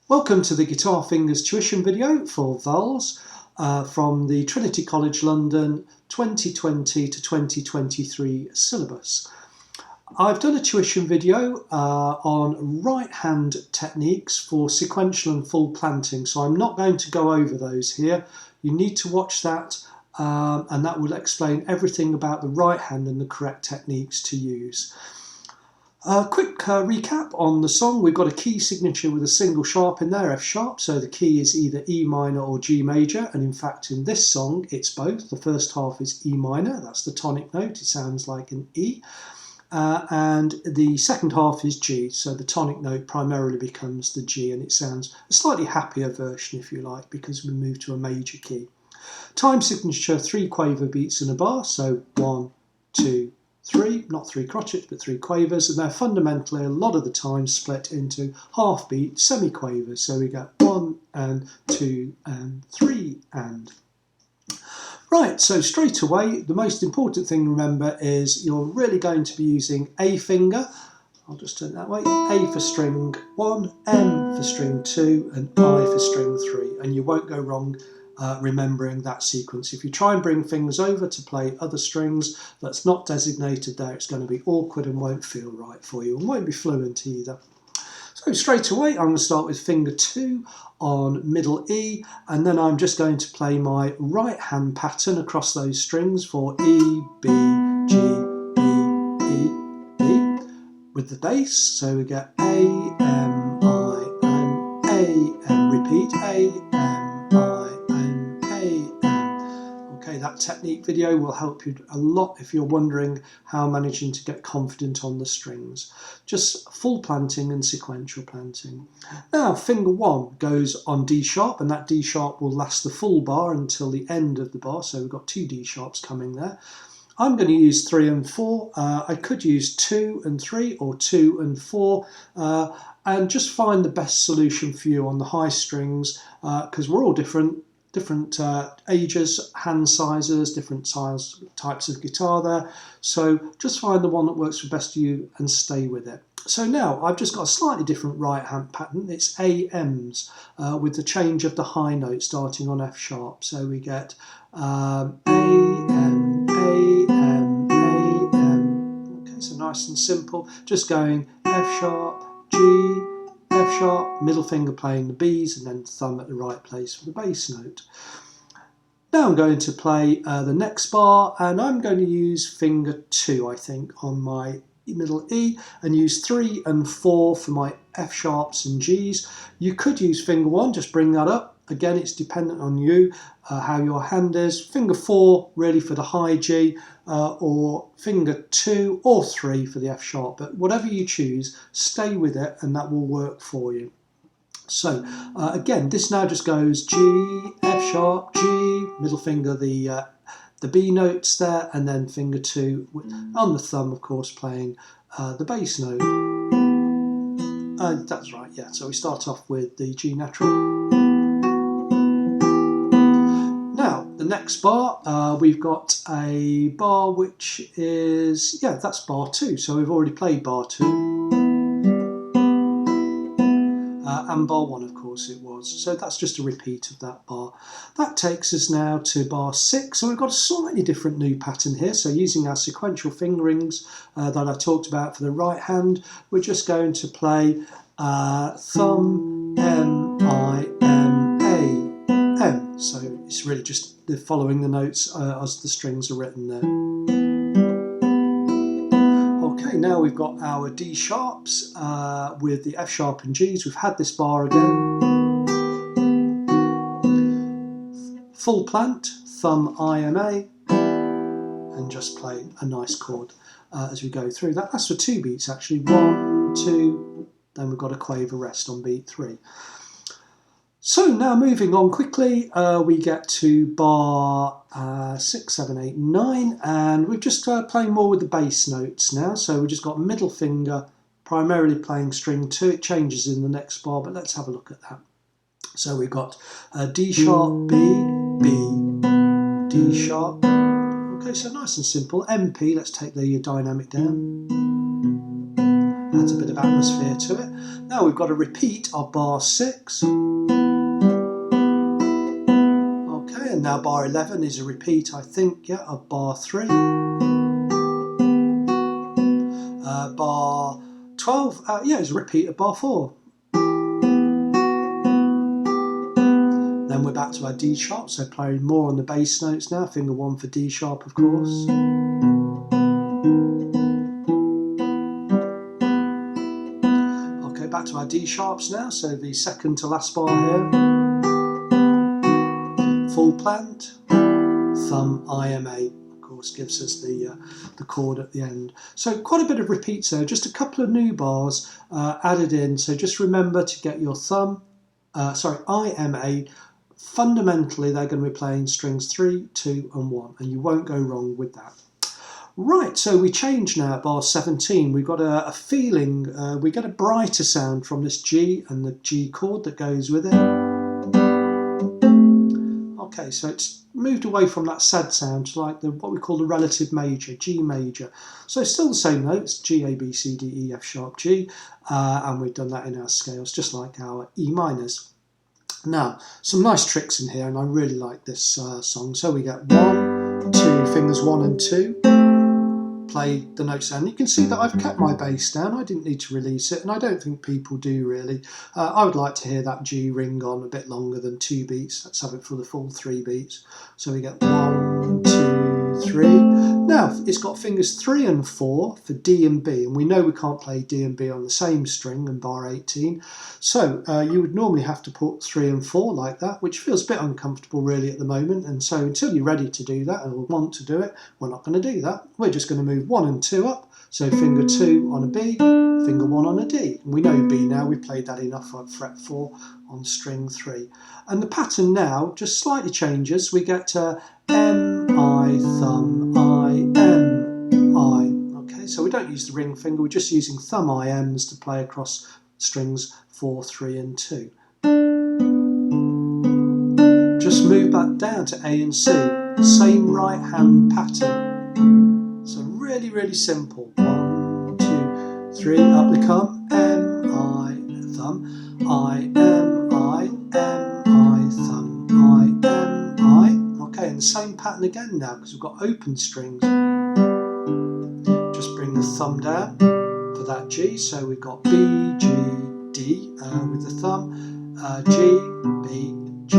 Welcome to the Guitar Fingers tuition video for Valse from the Trinity College London 2020 to 2023 syllabus. I've done a tuition video on right hand techniques for sequential and full planting, so I'm not going to go over those here. You need to watch that and that will explain everything about the right hand and the correct techniques to use. Quick recap on the song. We've got a key signature with a single sharp in there, F sharp, so the key is either E minor or G major, and in fact in this song it's both. The first half is E minor, that's the tonic note, it sounds like an E, and the second half is G, so the tonic note primarily becomes the G, and it sounds a slightly happier version if you like, because we move to a major key. Time signature, 3 quaver beats in a bar, so 1, 2, 3, not 3 crotchets but 3 quavers, and they're fundamentally a lot of the time split into half beat semi-quavers, so we get 1 and 2 and 3 and. Right, so straight away the most important thing to remember is you're really going to be using A finger, I'll just turn it that way, A for string 1, M for string 2 and I for string 3, and you won't go wrong remembering that sequence. If you try and bring fingers over to play other strings that's not designated there, it's going to be awkward and won't feel right for you and won't be fluent either. So straight away I'm going to start with finger 2 on middle E, and then I'm just going to play my right hand pattern across those strings for E, B, G, B, E, B with the bass, so we get A, M, I, M, A, M, repeat, A, M, I, that technique video will help you a lot if you're wondering how managing to get confident on the strings. Just full planting and sequential planting. Now finger 1 goes on D sharp, and that D sharp will last the full bar until the end of the bar, so we've got 2 D sharps coming there. I'm going to use 3 and 4. I could use 2 and 3 or 2 and 4 and just find the best solution for you on the high strings, because we're all different ages, hand sizes, different types of guitar there. So just find the one that works for best for you and stay with it. So now I've just got a slightly different right hand pattern. It's AMs with the change of the high note starting on F sharp. So we get AM, AM, AM. Okay, so nice and simple. Just going F sharp, G, F sharp, middle finger playing the B's, and then thumb at the right place for the bass note. Now I'm going to play the next bar, and I'm going to use finger 2, I think, on my middle E, and use 3 and 4 for my F sharps and G's. You could use finger 1, just bring that up. Again, it's dependent on you, how your hand is. Finger 4 really for the high G, or finger 2 or 3 for the F sharp, but whatever you choose, stay with it and that will work for you. So again, this now just goes G, F sharp, G, middle finger the B notes there, and then finger 2 on the thumb, of course, playing the bass note. That's right, yeah, so we start off with the G natural. The next bar, we've got a bar which is, yeah, that's bar 2, so we've already played bar 2. And bar 1, of course, it was. So that's just a repeat of that bar. That takes us now to bar 6, so we've got a slightly different new pattern here. So using our sequential fingerings that I talked about for the right hand, we're just going to play thumb, M, I, M, A, M. So it's really just following the notes as the strings are written there. Okay, now we've got our D sharps with the F sharp and G's. We've had this bar again. Full plant, thumb, I, M, A, and just play a nice chord as we go through. That's for 2 beats actually, 1, 2, then we've got a quaver rest on beat 3. So now moving on quickly, we get to bar 6, 7, 8, 9, and we're just playing more with the bass notes now. So we've just got middle finger primarily playing string 2. It changes in the next bar, but let's have a look at that. So we've got D sharp, B, B, D sharp. Okay, so nice and simple. MP, let's take the dynamic down. adds a bit of atmosphere to it. Now we've got a repeat of bar 6. Okay, and now bar 11 is a repeat, I think, yeah, of bar 3. Bar 12, yeah, is a repeat of bar 4. Then we're back to our D sharp, so playing more on the bass notes now. Finger 1 for D sharp, of course. Okay, back to our D sharps now, so the second to last bar here. Full plant, thumb, IMA, of course, gives us the chord at the end. So quite a bit of repeats there, just a couple of new bars added in. So just remember to get your thumb, IMA. Fundamentally, they're going to be playing strings 3, 2 and 1, and you won't go wrong with that. Right, so we change now at bar 17. We've got a feeling, we get a brighter sound from this G and the G chord that goes with it. Okay, so it's moved away from that sad sound to like what we call the relative major, G major. So it's still the same notes, G, A, B, C, D, E, F sharp, G, and we've done that in our scales, just like our E minors. Now, some nice tricks in here, and I really like this song. So we get 1, 2, fingers 1 and 2, play the notes down. You can see that I've kept my bass down. I didn't need to release it, and I don't think people do really. I would like to hear that G ring on a bit longer than 2 beats. Let's have it for the full 3 beats. So we get 1, 2, 3. Now, it's got fingers 3 and 4 for D and B, and we know we can't play D and B on the same string in bar 18. So you would normally have to put 3 and 4 like that, which feels a bit uncomfortable really at the moment. And so until you're ready to do that and want to do it, we're not going to do that. We're just going to move 1 and 2 up. So finger 2 on a B, finger 1 on a D. And we know B now, we played that enough on fret 4 on string 3. And the pattern now just slightly changes. We get M, I, thumb, I, M, I. Okay, so we don't use the ring finger, we're just using thumb IMs to play across strings 4, 3 and 2. Just move back down to A and C, same right hand pattern. So really, really simple. 1, 2, 3, up they come. M, I, thumb, I, M, I, M, I, thumb, I, M, I. Okay, and the same pattern again now because we've got open strings. Just bring the thumb down for that G. So we've got B, G, D with the thumb, G, B, G.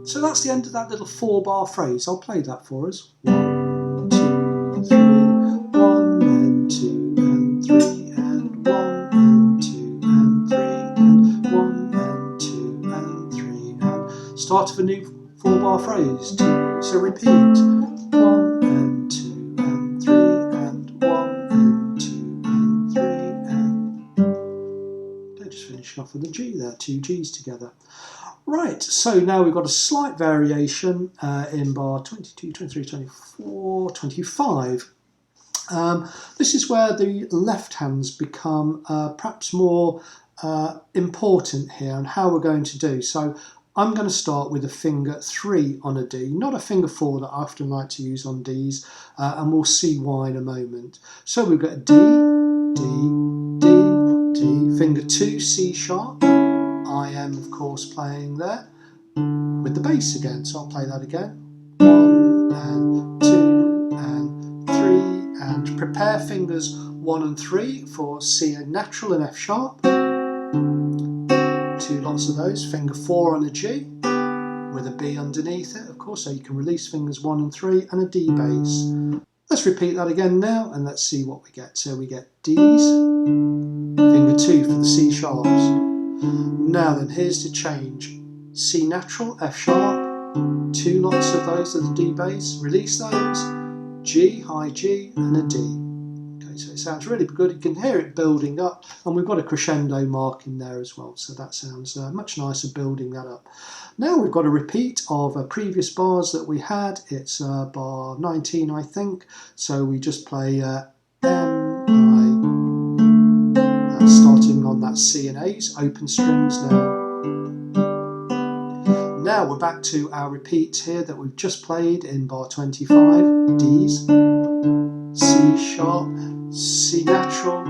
So that's the end of that little 4-bar phrase. I'll play that for us. 1, 2, 3, 1 and 2 and 3 and 1 and 2 and 3 and 1 and 2 and 3 and start of a new 4-bar phrase. 2, so repeat. 1 and 2 and 3 and 1 and 2 and 3 and just finishing off with a G there, 2 G's together. Right, so now we've got a slight variation in bar 22, 23, 24, 25. This is where the left hands become perhaps more important here and how we're going to do. So I'm going to start with a finger 3 on a D, not a finger 4 that I often like to use on Ds, and we'll see why in a moment. So we've got a D, D, D, D, finger 2, C sharp. I am, of course, playing there with the bass again, so I'll play that again. 1 and 2 and 3, and prepare fingers 1 and 3 for C natural and F sharp. 2 lots of those. Finger 4 on a G with a B underneath it, of course, so you can release fingers 1 and 3 and a D bass. Let's repeat that again now and let's see what we get. So we get Ds, finger 2 for the C sharps. Now then, here's the change. C natural, F sharp, 2 lots of those of the D bass, release those, G, high G and a D. Okay, so it sounds really good, you can hear it building up, and we've got a crescendo mark in there as well, so that sounds much nicer building that up. Now we've got a repeat of previous bars that we had. It's bar 19 I think, so we just play M, I, starting on that C and A's, open strings now. Now we're back to our repeats here that we've just played in bar 25, D's, C sharp, C natural,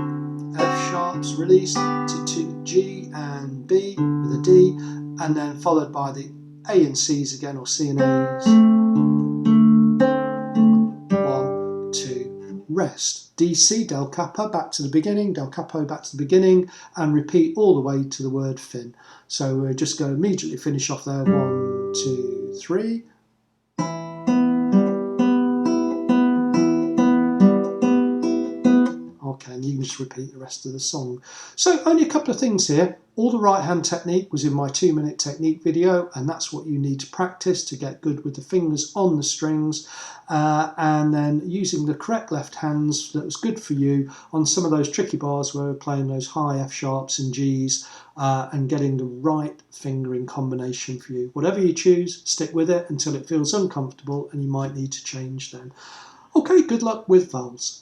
F sharps released to G and B with a D, and then followed by the A and C's again, or C and A's. 1, 2, rest. D, C, del capo, back to the beginning, del capo, back to the beginning, and repeat all the way to the word fin. So we're just going to immediately finish off there. 1, 2, 3. Okay, and you can just repeat the rest of the song. So only a couple of things here. All the right hand technique was in my 2-minute technique video, and that's what you need to practice to get good with the fingers on the strings. And then using the correct left hands, that was good for you on some of those tricky bars where we're playing those high F sharps and Gs, and getting the right fingering combination for you. Whatever you choose, stick with it until it feels uncomfortable, and you might need to change then. Okay, good luck with Valse.